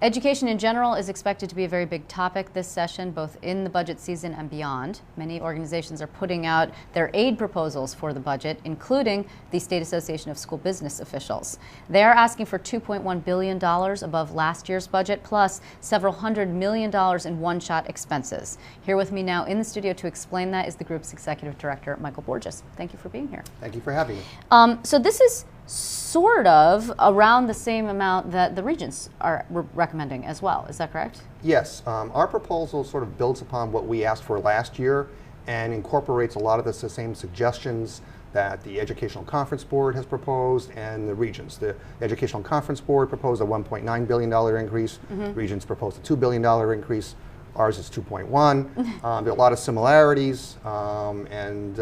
Education in general is expected to be a very big topic this session, both in the budget season and beyond. Many organizations are putting out their aid proposals for the budget, including the State Association of School Business Officials. They are asking for $2.1 billion above last year's budget, plus several $100 million in one-shot expenses. Here with me now in the studio to explain that is the group's executive director, Michael Borges. Thank you for being here. Thank you for having me. So this is sort of around the same amount that the regents are recommending as well. Is that correct? Yes. Our proposal sort of builds upon what we asked for last year and incorporates a lot of the same suggestions that the Educational Conference Board has proposed and the regents. The Educational Conference Board proposed a $1.9 billion increase. The regents proposed a $2 billion increase. Ours is 2.1. There are a lot of similarities, and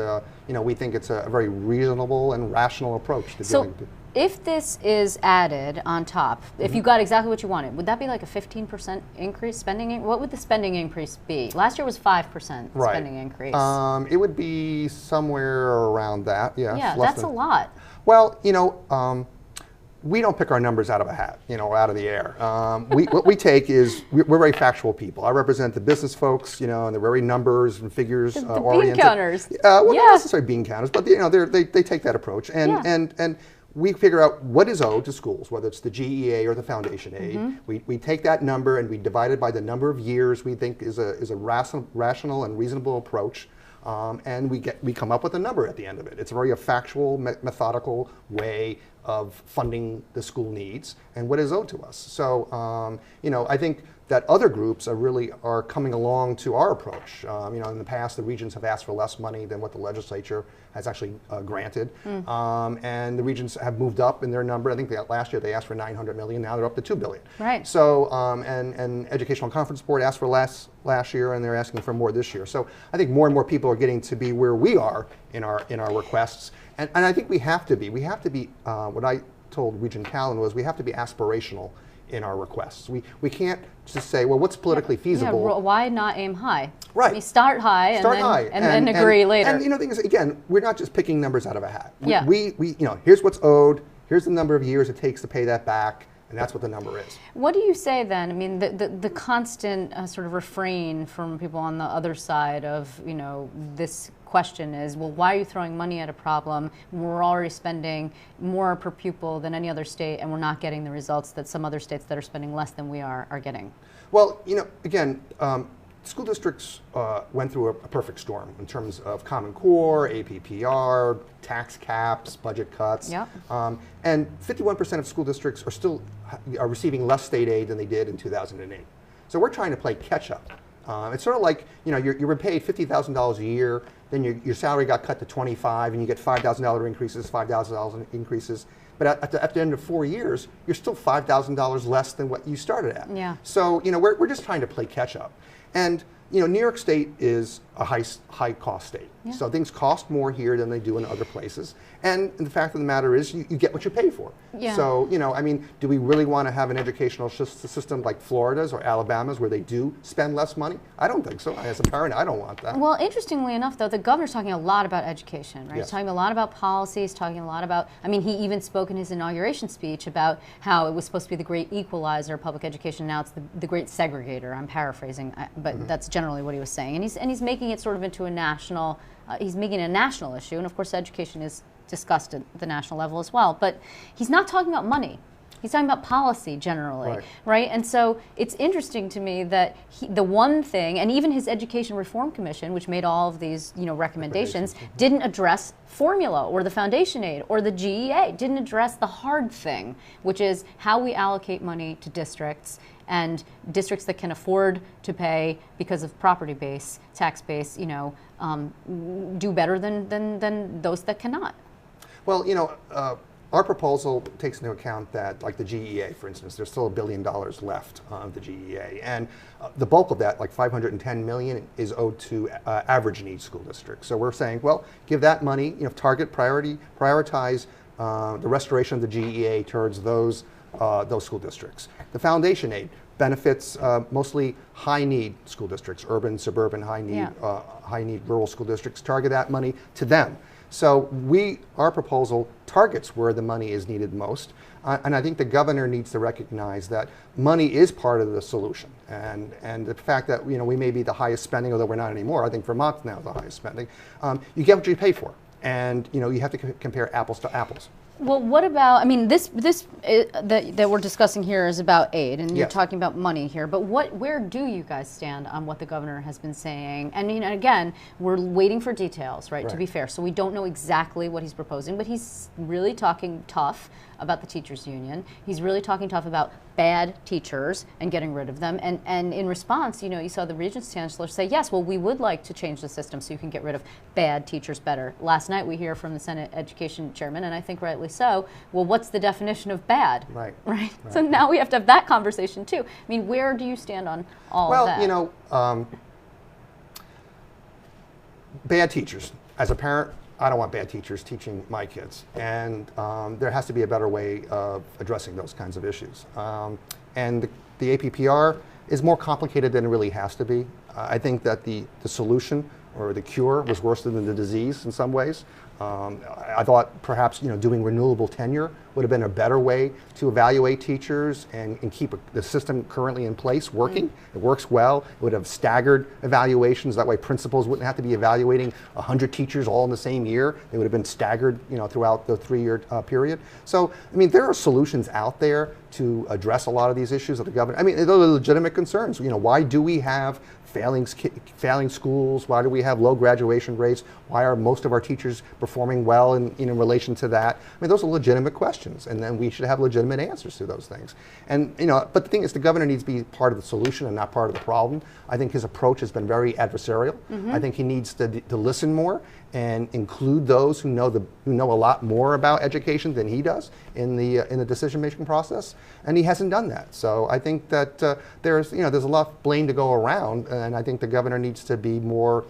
we think it's a very reasonable and rational approach to dealing with. If this is added on top, if you got exactly what you wanted, would that be like a 15% increase spending? What would the spending increase be? Last year was 5% spending increase. It would be somewhere around that. Yes, yeah, that's a lot. Well, we don't pick our numbers out of a hat, out of the air. What we take is, we're very factual people. I represent the business folks, and they're very numbers and figures oriented. Bean counters. Well, not necessarily bean counters, but they take that approach. And we figure out what is owed to schools, whether it's the GEA or the foundation aid. We take that number and we divide it by the number of years we think is a rational and reasonable approach. And we come up with a number at the end of it. It's a very factual, methodical way of funding the school needs and what is owed to us. So, I think that other groups are coming along to our approach. In the past, the regents have asked for less money than what the legislature has actually granted, and the regents have moved up in their number. I think last year they asked for $900 million. Now they're up to $2 billion. Right. So, and Educational Conference Board asked for less last year, and they're asking for more this year. So, I think more and more people are getting to be where we are in our requests, and I think we have to be. We have to be. What I told Regent Callan was we have to be aspirational in our requests. We can't just say, well, what's politically feasible? Yeah, why not aim high? Right. You start high and then agree later. And the thing is, again, we're not just picking numbers out of a hat. Yeah. We here's what's owed, here's the number of years it takes to pay that back, and that's what the number is. What do you say then? I mean, the constant sort of refrain from people on the other side of, this question is, well, why are you throwing money at a problem when we're already spending more per pupil than any other state and we're not getting the results that some other states that are spending less than we are getting? Well, again, school districts went through a perfect storm in terms of Common Core, APPR, tax caps, budget cuts. Yep. And 51% of school districts are receiving less state aid than they did in 2008. So we're trying to play catch up. It's sort of like, you were paid $50,000 a year, then your salary got cut to $25,000, and you get $5,000 increases, $5,000 increases. But at the end of 4 years, you're still $5,000 less than what you started at. Yeah. So, we're just trying to play catch up. And, New York State is a high cost state. Yeah. So things cost more here than they do in other places. And the fact of the matter is, you get what you pay for. Yeah. So, do we really want to have an educational system like Florida's or Alabama's where they do spend less money? I don't think so. As a parent, I don't want that. Well, interestingly enough, though, the governor's talking a lot about education, right? Yes. He's talking a lot about policies, talking a lot about, he even spoke in his inauguration speech about how it was supposed to be the great equalizer of public education. Now it's the great segregator. I'm paraphrasing, but that's generally what he was saying. And he's making it sort of into a national, he's making it a national issue. And of course, education is discussed at the national level as well. But he's not talking about money. He's talking about policy generally, right? And so it's interesting to me that the one thing, and even his Education Reform Commission, which made all of these recommendations, didn't address formula or the foundation aid or the GEA, didn't address the hard thing, which is how we allocate money to districts, and districts that can afford to pay because of property base, tax base, do better than those that cannot. Well, our proposal takes into account that, like the GEA, for instance, there's still $1 billion left of the GEA, and the bulk of that, like $510 million, is owed to average needs school districts. So we're saying, well, give that money, prioritize the restoration of the GEA towards those school districts. The foundation aid benefits mostly high-need school districts, urban, suburban, high-need rural school districts. Target that money to them. So our proposal targets where the money is needed most. And I think the governor needs to recognize that money is part of the solution. And the fact that we may be the highest spending, although we're not anymore. I think Vermont's now the highest spending. You get what you pay for. And you have to compare apples to apples. Well, what about, I mean, this that we're discussing here is about aid, and you're talking about money here, but where do you guys stand on what the governor has been saying? And again, we're waiting for details, right, to be fair, so we don't know exactly what he's proposing, but he's really talking tough about the teachers union. He's really talking tough about bad teachers and getting rid of them. And in response, you saw the Regents Chancellor say, yes, well, we would like to change the system so you can get rid of bad teachers better. Last night we hear from the Senate Education Chairman, and I think rightly so, well, what's the definition of bad? Right. So now we have to have that conversation too. I mean, where do you stand on all of that? Well, bad teachers. As a parent, I don't want bad teachers teaching my kids, and there has to be a better way of addressing those kinds of issues. And the APPR is more complicated than it really has to be. I think that the solution or the cure was worse than the disease in some ways. I thought perhaps doing renewable tenure would have been a better way to evaluate teachers and keep the system currently in place working. It works well. It would have staggered evaluations. That way principals wouldn't have to be evaluating 100 teachers all in the same year. They would have been staggered throughout the 3-year period. So, I mean, there are solutions out there to address a lot of these issues that the government, I mean, those are legitimate concerns. Why do we have failing schools? Why do we have low graduation rates? Why are most of our teachers performing well in relation to that? I mean, those are legitimate questions, and then we should have legitimate answers to those things. And but the thing is, the governor needs to be part of the solution and not part of the problem. I think his approach has been very adversarial. I think he needs to listen more and include those who know a lot more about education than he does in the decision-making process, and he hasn't done that. So I think that there's a lot of blame to go around, and I think the governor needs to be more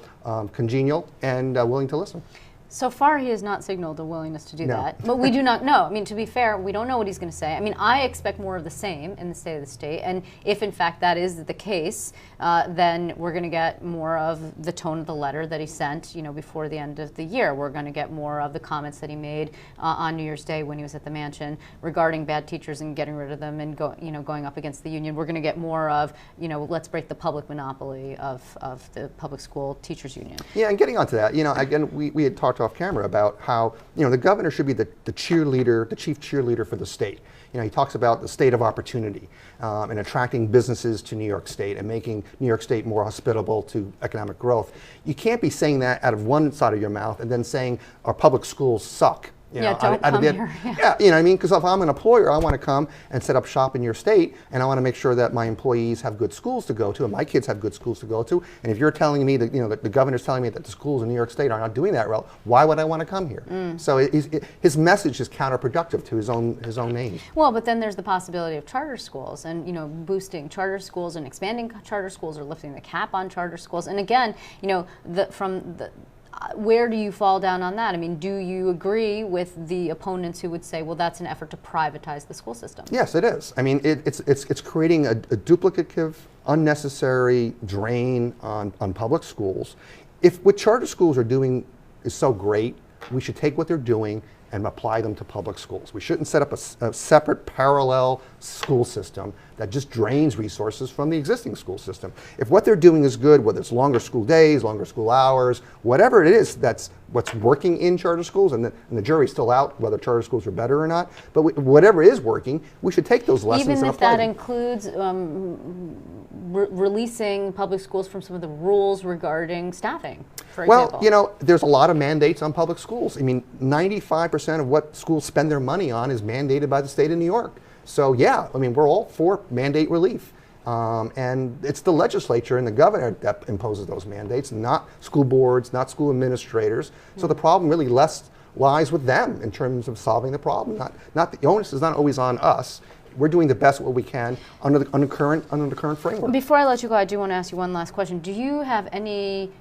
congenial and willing to listen. So far, he has not signaled a willingness to do that, but we do not know. I mean, to be fair, we don't know what he's going to say. I mean, I expect more of the same in the state of the state, and if in fact that is the case, then we're going to get more of the tone of the letter that he sent, before the end of the year. We're going to get more of the comments that he made on New Year's Day when he was at the mansion regarding bad teachers and getting rid of them and going up against the union. We're going to get more of, let's break the public monopoly of the public school teachers union. Yeah, and getting onto that, again, we had talked off camera about how the governor should be the cheerleader, the chief cheerleader for the state. He talks about the state of opportunity and attracting businesses to New York State and making New York State more hospitable to economic growth. You can't be saying that out of one side of your mouth and then saying our public schools suck. Don't come here. Yeah, what I mean? Because if I'm an employer, I want to come and set up shop in your state, and I want to make sure that my employees have good schools to go to, and my kids have good schools to go to. And if you're telling me that, that the governor's telling me that the schools in New York State are not doing that well, why would I want to come here? So his message is counterproductive to his own name. Well, but then there's the possibility of charter schools and boosting charter schools and expanding charter schools or lifting the cap on charter schools. And again, where do you fall down on that? I mean, do you agree with the opponents who would say, well, that's an effort to privatize the school system? Yes, it is. I mean, it's creating a duplicative, unnecessary drain on public schools. If what charter schools are doing is so great, we should take what they're doing and apply them to public schools. We shouldn't set up a separate parallel school system that just drains resources from the existing school system. If what they're doing is good, whether it's longer school days, longer school hours, whatever it is that's what's working in charter schools, and the jury's still out whether charter schools are better or not, but whatever is working, we should take those lessons and apply them. Even if that includes releasing public schools from some of the rules regarding staffing, for example. Well, there's a lot of mandates on public schools. I mean, 95% of what schools spend their money on is mandated by the state of New York. So yeah, I mean, we're all for mandate relief. And it's the legislature and the governor that imposes those mandates, not school boards, not school administrators. So the problem really lies with them in terms of solving the problem. Not the onus is not always on us. We're doing the best what we can under the current framework. Before I let you go, I do want to ask you one last question. Do you have any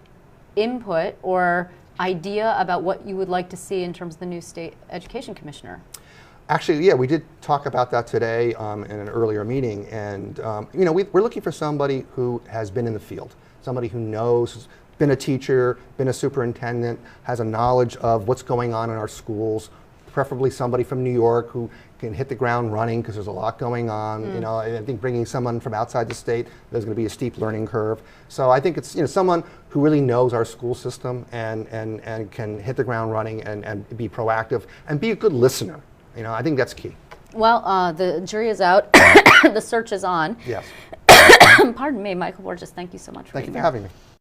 input or idea about what you would like to see in terms of the new state education commissioner? Actually, yeah, we did talk about that today in an earlier meeting, and we're looking for somebody who has been in the field, somebody who knows been a teacher, been a superintendent, has a knowledge of what's going on in our schools, preferably somebody from New York who can hit the ground running because there's a lot going on. You know, I think bringing someone from outside the state, there's going to be a steep learning curve. So I think it's, you know, someone who really knows our school system and can hit the ground running and be proactive and be a good listener. You know, I think that's key. Well, the jury is out. The search is on. Yes. Pardon me, Michael Borges, thank you so much for Thank you being for here. having me.